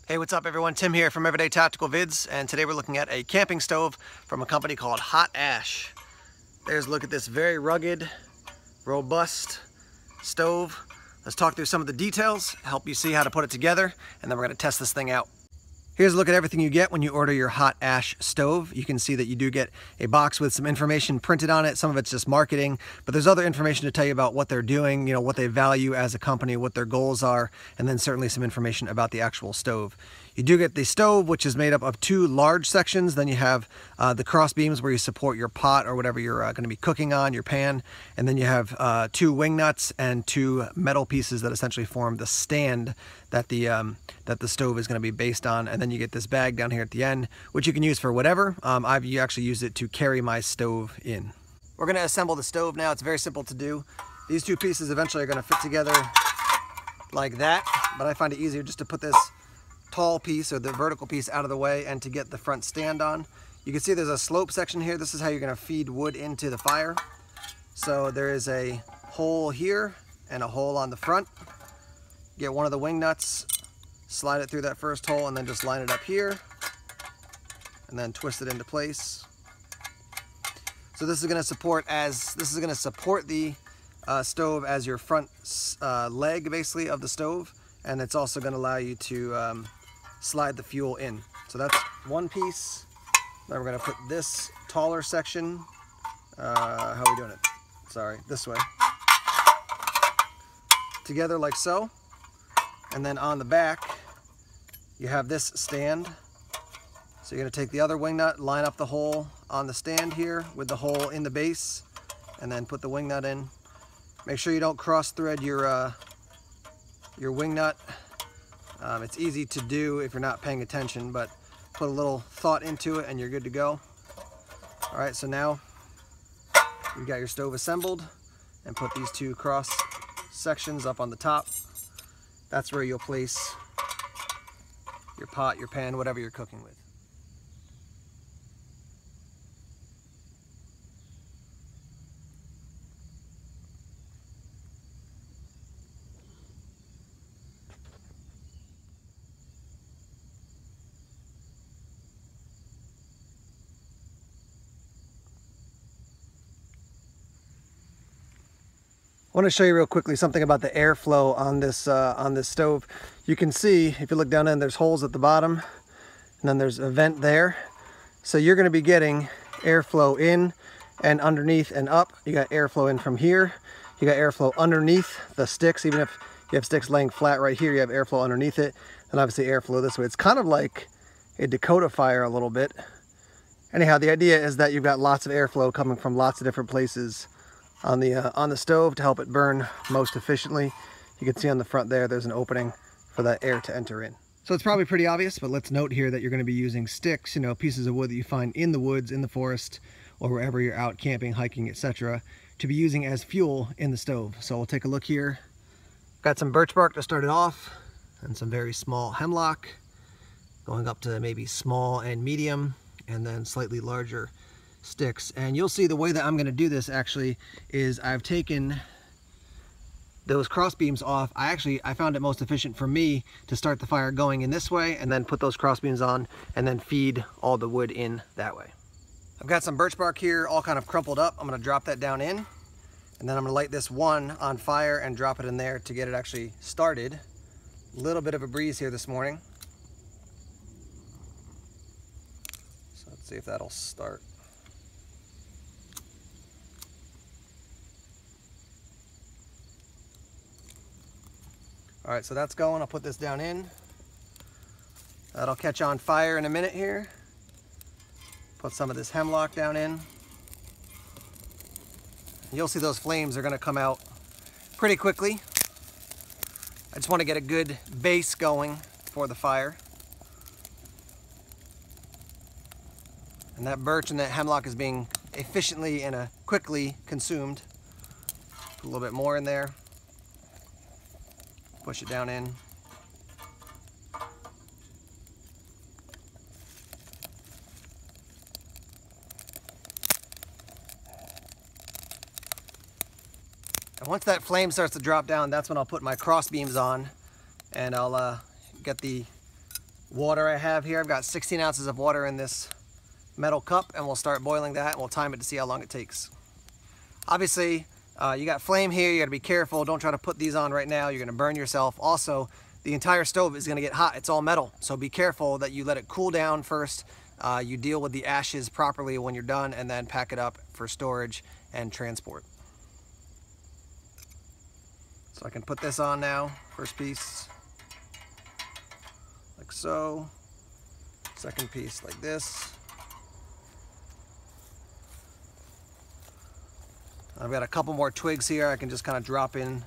Hey, what's up everyone? Tim here from Everyday Tactical Vids, and today we're looking at a camping stove from a company called Hot Ash. There's a look at this very rugged, robust stove. Let's talk through some of the details, help you see how to put it together, and then we're going to test this thing out. Here's a look at everything you get when you order your Hot Ash stove. You can see that you do get a box with some information printed on it. Some of it's just marketing, but there's other information to tell you about what they're doing, what they value as a company, what their goals are, and then certainly some information about the actual stove. You do get the stove, which is made up of two large sections. Then you have the cross beams where you support your pot or whatever you're going to be cooking on, your pan. And then you have two wing nuts and two metal pieces that essentially form the stand that the stove is going to be based on. And then you get this bag down here at the end, which you can use for whatever. I've actually used it to carry my stove in. We're going to assemble the stove now. It's very simple to do. These two pieces eventually are going to fit together like that, but I find it easier just to put this tall piece or the vertical piece out of the way and to get the front stand on. You can see there's a slope section here. This is how you're going to feed wood into the fire. So there is a hole here and a hole on the front. Get one of the wing nuts, slide it through that first hole, and then just line it up here and then twist it into place. So this is going to support the stove as your front leg basically of the stove, and it's also going to allow you to slide the fuel in. So that's one piece. Then we're going to put this taller section, how are we doing it? Sorry, this way. Together like so. And then on the back, you have this stand. So you're going to take the other wing nut, line up the hole on the stand here with the hole in the base, and then put the wing nut in. Make sure you don't cross thread your wing nut. It's easy to do if you're not paying attention, but put a little thought into it and you're good to go. All right, so now you've got your stove assembled, and put these two cross sections up on the top. That's where you'll place your pot, your pan, whatever you're cooking with. I want to show you real quickly something about the airflow on this stove. You can see, if you look down in, there's holes at the bottom, and then there's a vent there. So you're going to be getting airflow in and underneath and up. You got airflow in from here. You got airflow underneath the sticks. Even if you have sticks laying flat right here, you have airflow underneath it, and obviously airflow this way. It's kind of like a Dakota fire a little bit. Anyhow, the idea is that you've got lots of airflow coming from lots of different places on the stove to help it burn most efficiently. You can see on the front there's an opening for that air to enter in. So it's probably pretty obvious, but let's note here that you're going to be using sticks, pieces of wood that you find in the woods, in the forest, or wherever you're out camping, hiking, etc., to be using as fuel in the stove. So we'll take a look here. Got some birch bark to start it off, and some very small hemlock, going up to maybe small and medium, and then slightly larger sticks. And you'll see the way that I'm going to do this actually is I've taken those cross beams off. I found it most efficient for me to start the fire going in this way and then put those cross beams on and then feed all the wood in that way. I've got some birch bark here all kind of crumpled up. I'm going to drop that down in, and then I'm going to light this one on fire and drop it in there to get it actually started. A little bit of a breeze here this morning, so let's see if that'll start. All right, so that's going. I'll put this down in. That'll catch on fire in a minute here. Put some of this hemlock down in. You'll see those flames are gonna come out pretty quickly. I just want to get a good base going for the fire. And that birch and that hemlock is being efficiently and quickly consumed. Put a little bit more in there. Push it down in. And once that flame starts to drop down, that's when I'll put my cross beams on, and I'll get the water I have here. I've got 16 ounces of water in this metal cup, and we'll start boiling that, and we'll time it to see how long it takes. Obviously, you got flame here. You got to be careful. Don't try to put these on right now. You're going to burn yourself. Also, the entire stove is going to get hot. It's all metal, so be careful that you let it cool down first. You deal with the ashes properly when you're done, and then pack it up for storage and transport. So I can put this on now. First piece, like so. Second piece, like this. I've got a couple more twigs here I can just kind of drop in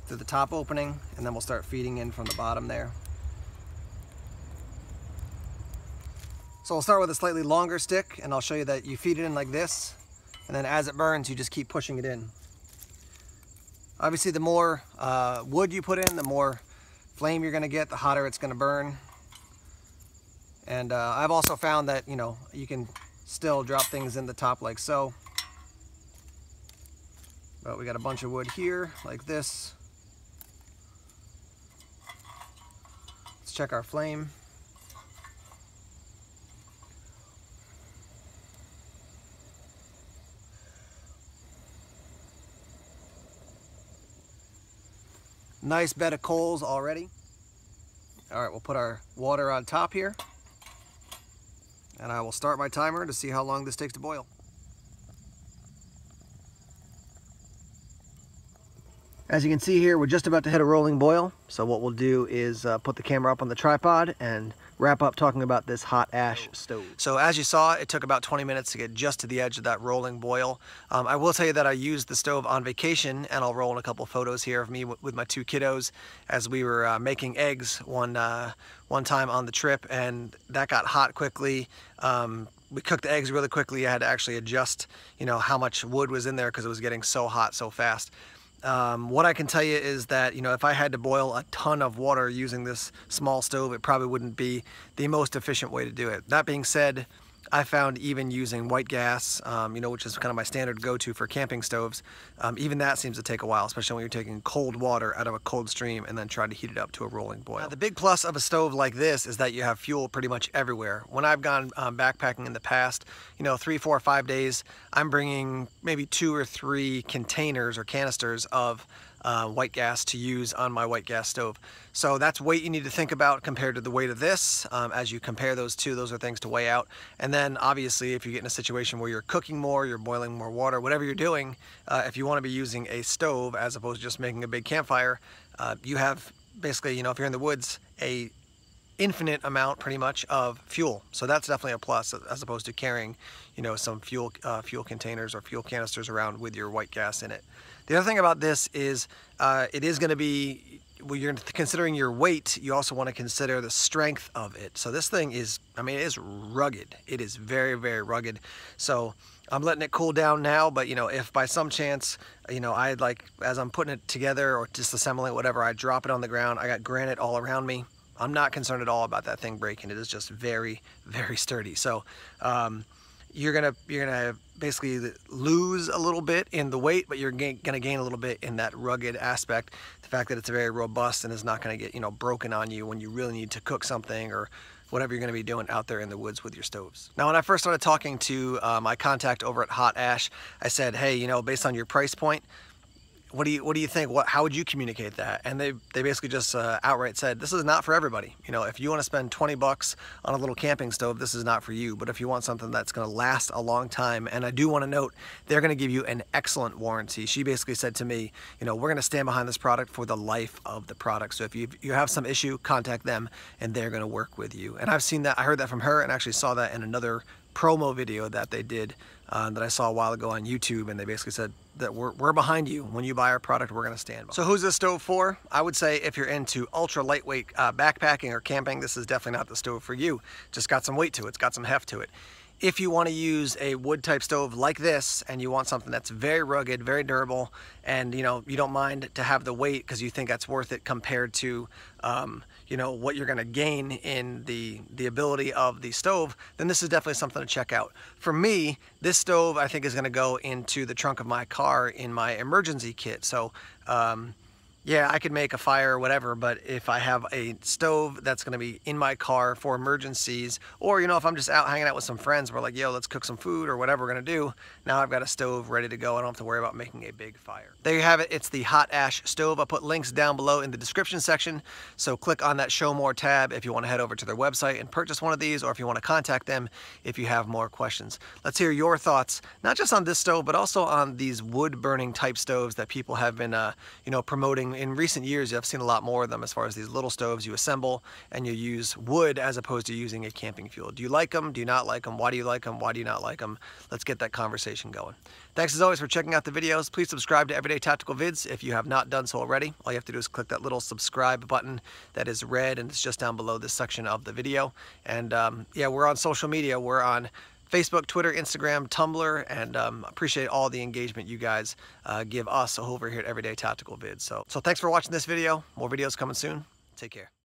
through the top opening, and then we'll start feeding in from the bottom there. So we'll start with a slightly longer stick, and I'll show you that you feed it in like this, and then as it burns, you just keep pushing it in. Obviously, the more wood you put in, the more flame you're gonna get, the hotter it's gonna burn. And I've also found that, you know, you can still drop things in the top like so. But we got a bunch of wood here, like this. Let's check our flame. Nice bed of coals already. All right, we'll put our water on top here, and I will start my timer to see how long this takes to boil. As you can see here, we're just about to hit a rolling boil. So what we'll do is put the camera up on the tripod and wrap up talking about this hot ash stove. So as you saw, it took about 20 minutes to get just to the edge of that rolling boil. I will tell you that I used the stove on vacation, and I'll roll in a couple photos here of me with my two kiddos as we were making eggs one time on the trip, and that got hot quickly. We cooked the eggs really quickly. I had to actually adjust, you know, how much wood was in there because it was getting so hot so fast. What I can tell you is that, you know, if I had to boil a ton of water using this small stove, it probably wouldn't be the most efficient way to do it. That being said, I found even using white gas, you know, which is kind of my standard go-to for camping stoves, even that seems to take a while, especially when you're taking cold water out of a cold stream and then trying to heat it up to a rolling boil. Now, the big plus of a stove like this is that you have fuel pretty much everywhere. When I've gone backpacking in the past, you know, 3, 4, 5 days, I'm bringing maybe 2 or 3 containers or canisters of white gas to use on my white gas stove. So that's weight you need to think about compared to the weight of this. As you compare those two, those are things to weigh out. And then obviously if you get in a situation where you're cooking more, you're boiling more water, whatever you're doing, if you want to be using a stove as opposed to just making a big campfire, you have basically, you know, if you're in the woods, a infinite amount pretty much of fuel. So that's definitely a plus as opposed to carrying, you know, some fuel containers or fuel canisters around with your white gas in it. The other thing about this is it is going to be, when you're considering your weight, you also want to consider the strength of it. So this thing is, I mean, it is rugged. It is very, very rugged. So I'm letting it cool down now, but you know, if by some chance, you know, I'd like, as I'm putting it together or disassembling it, whatever, I drop it on the ground, I got granite all around me, I'm not concerned at all about that thing breaking. It is just very, very sturdy. So you're gonna basically lose a little bit in the weight, but you're gonna gain a little bit in that rugged aspect. The fact that it's very robust and is not gonna get, you know, broken on you when you really need to cook something or whatever you're gonna be doing out there in the woods with your stoves. Now, when I first started talking to my contact over at Hot Ash, I said, hey, you know, based on your price point, what do you think? How would you communicate that? And they basically just outright said, this is not for everybody. You know, if you want to spend 20 bucks on a little camping stove, this is not for you. But if you want something that's going to last a long time, and I do want to note, they're going to give you an excellent warranty. She basically said to me, you know, we're going to stand behind this product for the life of the product. So if you have some issue, contact them and they're going to work with you. And I've seen that, I heard that from her, and actually saw that in another promo video that they did that I saw a while ago on YouTube, and they basically said that we're behind you. When you buy our product, we're going to stand by. So who's this stove for? I would say if you're into ultra lightweight backpacking or camping, this is definitely not the stove for you. Just got some weight to it, it's got some heft to it. If you want to use a wood type stove like this and you want something that's very rugged, very durable, and you know, you don't mind to have the weight because you think that's worth it compared to you know, what you're going to gain in the ability of the stove, then this is definitely something to check out. For me, this stove I think is going to go into the trunk of my car in my emergency kit. So yeah, I could make a fire or whatever, but if I have a stove that's gonna be in my car for emergencies, or you know, if I'm just out hanging out with some friends, we're like, yo, let's cook some food or whatever we're gonna do, now I've got a stove ready to go. I don't have to worry about making a big fire. There you have it. It's the Hot Ash stove. I'll put links down below in the description section, so click on that Show More tab if you wanna head over to their website and purchase one of these, or if you wanna contact them if you have more questions. Let's hear your thoughts, not just on this stove, but also on these wood burning type stoves that people have been you know, promoting. In recent years, I've seen a lot more of them as far as these little stoves you assemble and you use wood as opposed to using a camping fuel. Do you like them? Do you not like them? Why do you like them? Why do you not like them? Let's get that conversation going. Thanks as always for checking out the videos. Please subscribe to Everyday Tactical Vids if you have not done so already. All you have to do is click that little subscribe button that is red and it's just down below this section of the video. And yeah, we're on social media. We're on Facebook, Twitter, Instagram, Tumblr, and appreciate all the engagement you guys give us over here at Everyday Tactical Vids. So thanks for watching this video. More videos coming soon. Take care.